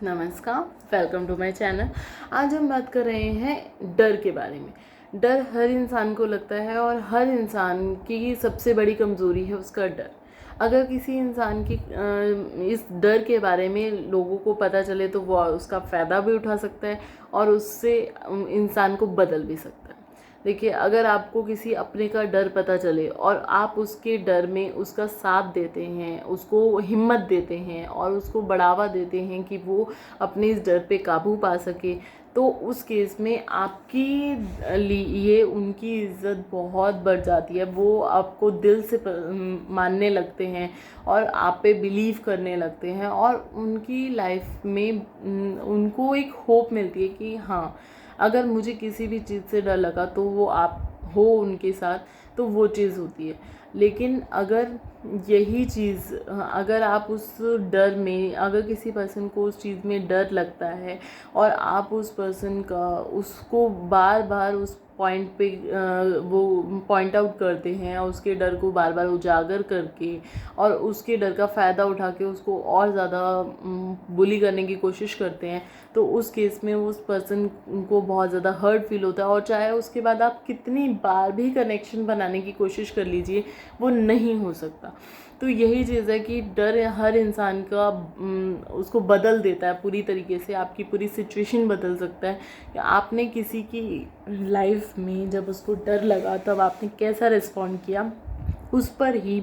नमस्कार, welcome to my channel. आज हम बात कर रहे हैं डर के बारे में। डर हर इंसान को लगता है और हर इंसान की सबसे बड़ी कमज़ोरी है उसका डर। अगर किसी इंसान की इस डर के बारे में लोगों को पता चले तो वो उसका फ़ायदा भी उठा सकता है और उससे इंसान को बदल भी सकता है। देखिए, अगर आपको किसी अपने का डर पता चले और आप उसके डर में उसका साथ देते हैं, उसको हिम्मत देते हैं और उसको बढ़ावा देते हैं कि वो अपने इस डर पे काबू पा सके, तो उस केस में आपकी लिए उनकी इज़्ज़त बहुत बढ़ जाती है। वो आपको दिल से मानने लगते हैं और आप पे बिलीव करने लगते हैं और उनकी लाइफ में उनको एक होप मिलती है कि हाँ, अगर मुझे किसी भी चीज़ से डर लगा तो वो आप हो उनके साथ, तो वो चीज़ होती है। लेकिन अगर यही चीज़ अगर आप उस डर में, अगर किसी पर्सन को उस चीज़ में डर लगता है और आप उस पर्सन का उसको बार बार उस पॉइंट पे वो पॉइंट आउट करते हैं और उसके डर को बार बार उजागर करके और उसके डर का फ़ायदा उठा के उसको और ज़्यादा बुली करने की कोशिश करते हैं, तो उस केस में उस पर्सन को बहुत ज़्यादा हर्ट फील होता है। और चाहे उसके बाद आप कितनी बार भी कनेक्शन बनाने की कोशिश कर लीजिए, वो नहीं हो सकता। तो यही चीज़ है कि डर हर इंसान का उसको बदल देता है पूरी तरीके से, आपकी पूरी सिचुएशन बदल सकता है कि आपने किसी की लाइफ में जब उसको डर लगा तब आपने कैसा रिस्पॉन्ड किया, उस पर ही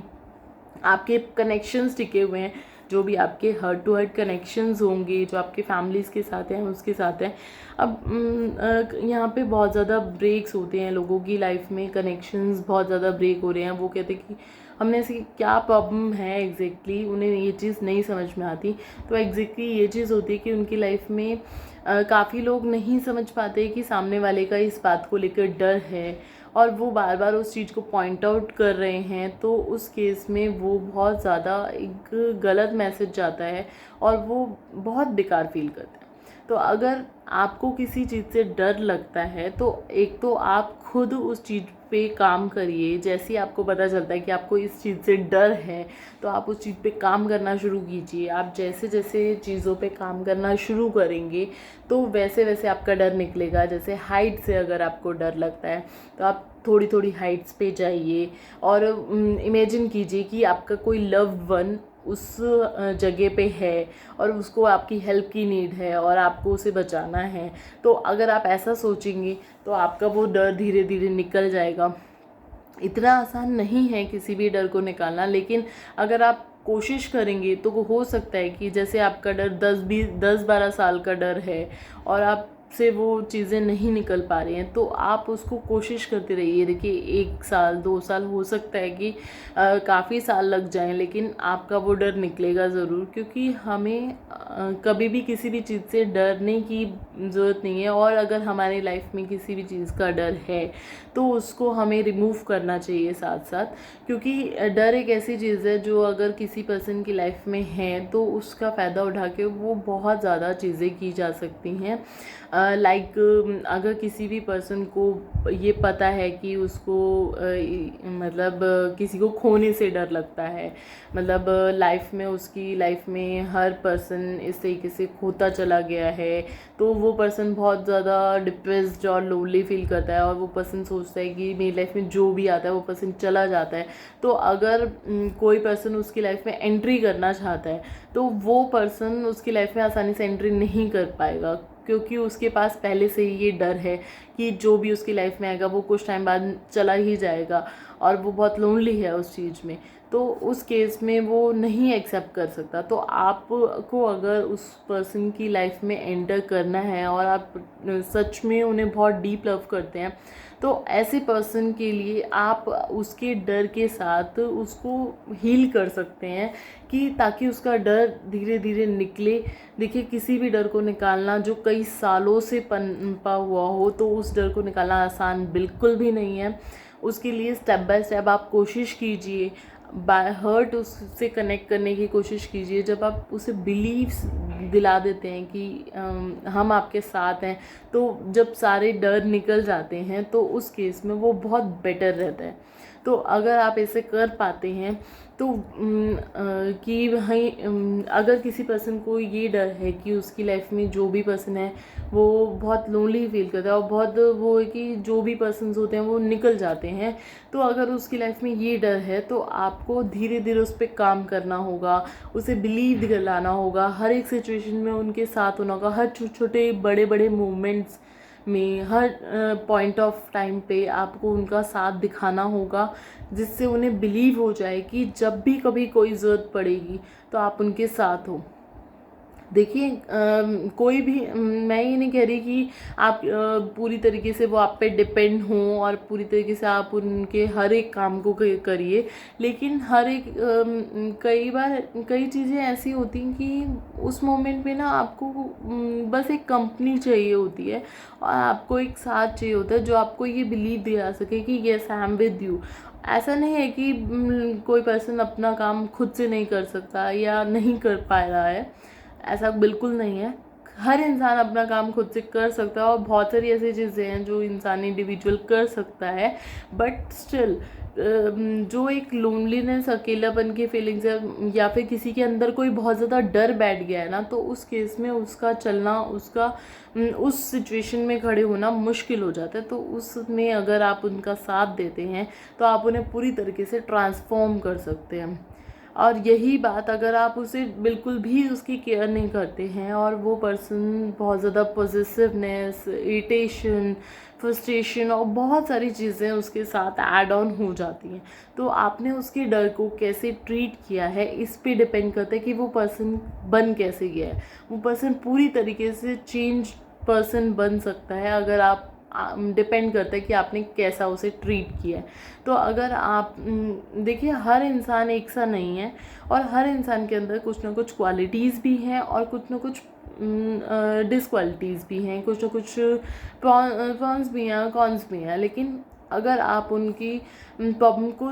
आपके कनेक्शंस टिके हुए हैं। जो भी आपके हार्ट टू हार्ट कनेक्शंस होंगे, जो आपके फैमिलीज़ के साथ हैं उसके साथ हैं। अब यहाँ पे बहुत ज़्यादा ब्रेक्स होते हैं लोगों की लाइफ में, कनेक्शंस बहुत ज़्यादा ब्रेक हो रहे हैं। वो कहते हैं कि हमने ऐसी क्या प्रॉब्लम है एग्जैक्टली, उन्हें ये चीज़ नहीं समझ में आती। तो एग्जैक्टली ये चीज़ होती है कि उनकी लाइफ में काफ़ी लोग नहीं समझ पाते कि सामने वाले का इस बात को लेकर डर है और वो बार बार उस चीज़ को पॉइंट आउट कर रहे हैं। तो उस केस में वो बहुत ज़्यादा एक गलत मैसेज जाता है और वो बहुत बेकार फील करते हैं। तो अगर आपको किसी चीज़ से डर लगता है तो एक तो आप खुद उस चीज़ पे काम करिए। जैसे ही आपको पता चलता है कि आपको इस चीज़ से डर है तो आप उस चीज़ पे काम करना शुरू कीजिए। आप जैसे जैसे चीज़ों पे काम करना शुरू करेंगे तो वैसे वैसे आपका डर निकलेगा। जैसे हाइट से अगर आपको डर लगता है तो आप थोड़ी थोड़ी हाइट्स पे जाइए और इमेजिन कीजिए कि आपका कोई लव्ड वन उस जगह पे है और उसको आपकी हेल्प की नीड है और आपको उसे बचाना है। तो अगर आप ऐसा सोचेंगे तो आपका वो डर धीरे धीरे निकल जाएगा। इतना आसान नहीं है किसी भी डर को निकालना, लेकिन अगर आप कोशिश करेंगे तो वो हो सकता है कि जैसे आपका डर 10-12 साल का डर है और आप से वो चीज़ें नहीं निकल पा रही हैं, तो आप उसको कोशिश करते रहिए। देखिए, 1 साल 2 साल हो सकता है कि काफ़ी साल लग जाएं, लेकिन आपका वो डर निकलेगा ज़रूर। क्योंकि हमें कभी भी किसी भी चीज़ से डरने की ज़रूरत नहीं है और अगर हमारी लाइफ में किसी भी चीज़ का डर है तो उसको हमें रिमूव करना चाहिए साथ साथ। क्योंकि डर एक ऐसी चीज़ है जो अगर किसी पर्सन की लाइफ में है तो उसका फ़ायदा उठा के वो बहुत ज़्यादा चीज़ें की जा सकती हैं। लाइक अगर किसी भी पर्सन को ये पता है कि उसको मतलब किसी को खोने से डर लगता है, मतलब लाइफ में उसकी लाइफ में हर पर्सन इस तरीके से खोता चला गया है, तो वो पर्सन बहुत ज़्यादा डिप्रेस्ड और लोनली फील करता है और वो पर्सन सोचता है कि मेरी लाइफ में जो भी आता है वो पर्सन चला जाता है। तो अगर कोई पर्सन उसकी लाइफ में एंट्री करना चाहता है तो वो पर्सन उसकी लाइफ में आसानी से एंट्री नहीं कर पाएगा, क्योंकि उसके पास पहले से ही ये डर है कि जो भी उसकी लाइफ में आएगा वो कुछ टाइम बाद चला ही जाएगा और वो बहुत लोनली है उस चीज़ में। तो उस केस में वो नहीं एक्सेप्ट कर सकता। तो आपको अगर उस पर्सन की लाइफ में एंटर करना है और आप सच में उन्हें बहुत डीप लव करते हैं, तो ऐसे पर्सन के लिए आप उसके डर के साथ उसको हील कर सकते हैं कि ताकि उसका डर धीरे धीरे निकले। देखिए, किसी भी डर को निकालना जो कई सालों से पनपा हुआ हो तो उस डर को निकालना आसान बिल्कुल भी नहीं है। उसके लिए स्टेप बाय स्टेप आप कोशिश कीजिए, बाय हर्ट उससे कनेक्ट करने की कोशिश कीजिए। जब आप उसे बिलीव्स दिला देते हैं कि हम आपके साथ हैं, तो जब सारे डर निकल जाते हैं तो उस केस में वो बहुत बेटर रहता है। तो अगर आप ऐसे कर पाते हैं तो कि भाई अगर किसी पर्सन को ये डर है कि उसकी लाइफ में जो भी पर्सन है वो बहुत लोनली फील करता है और बहुत वो है कि जो भी पर्सन्स होते हैं वो निकल जाते हैं, तो अगर उसकी लाइफ में ये डर है तो आपको धीरे धीरे उस पर काम करना होगा, उसे बिलीव दिलाना होगा, हर एक सिचुएशन में उनके साथ होना होगा, हर छोटे छोटे बड़े बड़े मूवमेंट्स में, हर पॉइंट ऑफ टाइम पे आपको उनका साथ दिखाना होगा, जिससे उन्हें बिलीव हो जाए कि जब भी कभी कोई ज़रूरत पड़ेगी तो आप उनके साथ हो। देखिए कोई भी मैं ये नहीं कह रही कि आप पूरी तरीके से वो आप पे डिपेंड हों और पूरी तरीके से आप उनके हर एक काम को करिए, लेकिन हर एक कई बार कई चीज़ें ऐसी होती हैं कि उस मोमेंट पे ना आपको बस एक कंपनी चाहिए होती है और आपको एक साथ चाहिए होता है जो आपको ये बिलीव दिला सके कि yes I am with you. ऐसा नहीं है कि कोई पर्सन अपना काम खुद से नहीं कर सकता या नहीं कर पा रहा है, ऐसा बिल्कुल नहीं है। हर इंसान अपना काम खुद से कर सकता है और बहुत सारी ऐसी चीज़ें हैं जो इंसान इंडिविजुअल कर सकता है, बट स्टिल जो एक लोनलीनेस, अकेलापन की फीलिंग्स है या फिर किसी के अंदर कोई बहुत ज़्यादा डर बैठ गया है ना, तो उस केस में उसका चलना, उसका उस सिचुएशन में खड़े होना मुश्किल हो जाता है। तो उसमें अगर आप उनका साथ देते हैं तो आप उन्हें पूरी तरीके से ट्रांसफॉर्म कर सकते हैं। और यही बात अगर आप उसे बिल्कुल भी उसकी केयर नहीं करते हैं और वो पर्सन बहुत ज़्यादा पॉजिटिवनेस, इरिटेशन, फ्रस्ट्रेशन और बहुत सारी चीज़ें उसके साथ ऐड ऑन हो जाती हैं, तो आपने उसके डर को कैसे ट्रीट किया है इस पे डिपेंड करता है कि वो पर्सन बन कैसे गया है। वो पर्सन पूरी तरीके से चेंज पर्सन बन सकता है अगर आप डिपेंड करता है कि आपने कैसा उसे ट्रीट किया है। तो अगर आप देखिए हर इंसान एक सा नहीं है और हर इंसान के अंदर कुछ ना कुछ क्वालिटीज़ भी हैं और कुछ ना कुछ डिसक्वालिटीज़ भी हैं, कुछ ना कुछ प्रॉन्स भी हैं, कॉन्स भी हैं, लेकिन अगर आप उनकी प्रॉब्लम को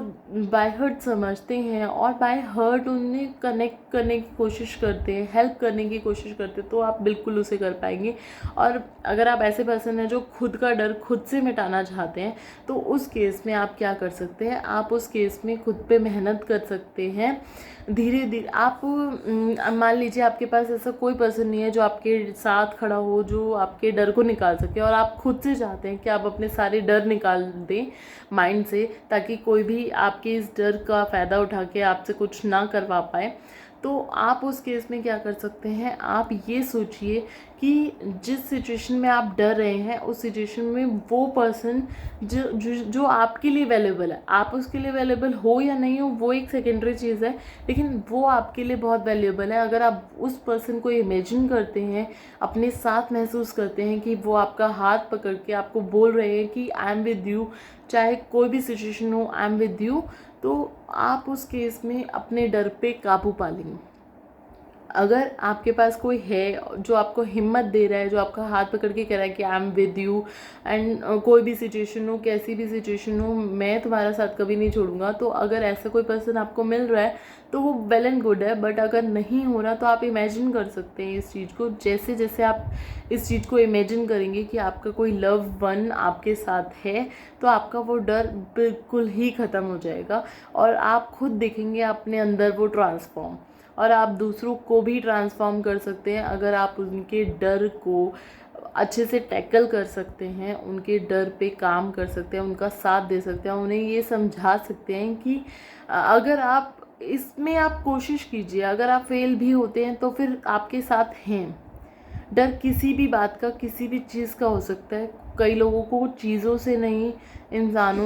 बाय हर्ट समझते हैं और बाय हर्ट उन्हें कनेक्ट करने की कोशिश करते हैं, हेल्प करने की कोशिश करते हैं, तो आप बिल्कुल उसे कर पाएंगे। और अगर आप ऐसे पर्सन हैं जो खुद का डर खुद से मिटाना चाहते हैं, तो उस केस में आप क्या कर सकते हैं, आप उस केस में खुद पे मेहनत कर सकते हैं। धीरे धीरे आप मान लीजिए आपके पास ऐसा कोई पर्सन नहीं है जो आपके साथ खड़ा हो, जो आपके डर को निकाल सके, और आप खुद से चाहते हैं कि आप अपने सारे डर निकाल दें माइंड से, ताकि कोई भी आपके इस डर का फ़ायदा उठा के आपसे कुछ ना करवा पाए, तो आप उस केस में क्या कर सकते हैं, आप ये सोचिए कि जिस सिचुएशन में आप डर रहे हैं उस सिचुएशन में वो पर्सन जो आपके लिए अवेलेबल है, आप उसके लिए अवेलेबल हो या नहीं हो वो एक सेकेंडरी चीज़ है, लेकिन वो आपके लिए बहुत वैल्यूएबल है। अगर आप उस पर्सन को इमेजिन करते हैं, अपने साथ महसूस करते हैं कि वो आपका हाथ पकड़ के आपको बोल रहे हैं कि आई एम विद यू, चाहे कोई भी सिचुएशन हो आई एम विद यू, तो आप उस केस में अपने डर पे काबू पा लेंगे। अगर आपके पास कोई है जो आपको हिम्मत दे रहा है, जो आपका हाथ पकड़ के कह रहा है कि I am with you and कोई भी सिचुएशन हो, कैसी भी सिचुएशन हो, मैं तुम्हारा साथ कभी नहीं छोड़ूंगा, तो अगर ऐसा कोई पर्सन आपको मिल रहा है तो वो वेल एंड गुड है। बट अगर नहीं हो रहा तो आप इमेजिन कर सकते हैं इस चीज़ को, जैसे जैसे आप इस चीज़ को इमेजिन करेंगे कि आपका कोई लव वन आपके साथ है, तो आपका वो डर बिल्कुल ही ख़त्म हो जाएगा और आप खुद देखेंगे अपने अंदर वो ट्रांसफॉर्म, और आप दूसरों को भी ट्रांसफॉर्म कर सकते हैं अगर आप उनके डर को अच्छे से टैकल कर सकते हैं, उनके डर पे काम कर सकते हैं, उनका साथ दे सकते हैं, उन्हें ये समझा सकते हैं कि अगर आप इसमें आप कोशिश कीजिए, अगर आप फेल भी होते हैं तो फिर आपके साथ हैं। डर किसी भी बात का, किसी भी चीज़ का हो सकता है। कई लोगों को चीज़ों से नहीं, इंसान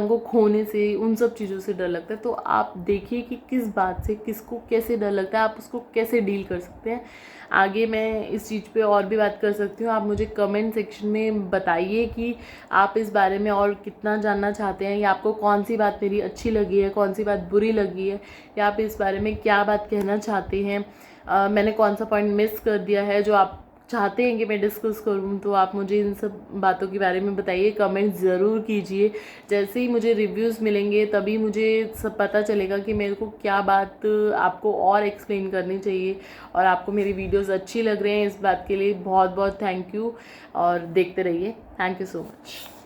को खोने से, उन सब चीज़ों से डर लगता है। तो आप देखिए कि किस बात से किसको कैसे डर लगता है, आप उसको कैसे डील कर सकते हैं। आगे मैं इस चीज़ पे और भी बात कर सकती हूँ, आप मुझे कमेंट सेक्शन में बताइए कि आप इस बारे में और कितना जानना चाहते हैं, या आपको कौन सी बात मेरी अच्छी लगी है, कौन सी बात बुरी लगी है, या आप इस बारे में क्या बात कहना चाहते हैं, मैंने कौन सा पॉइंट मिस कर दिया है जो आप चाहते हैं कि मैं डिस्कस करूं। तो आप मुझे इन सब बातों के बारे में बताइए, कमेंट ज़रूर कीजिए। जैसे ही मुझे रिव्यूज़ मिलेंगे तभी मुझे सब पता चलेगा कि मेरे को क्या बात आपको और एक्सप्लेन करनी चाहिए, और आपको मेरी वीडियोस अच्छी लग रहे हैं, इस बात के लिए बहुत बहुत थैंक यू, और देखते रहिए। Thank you so much.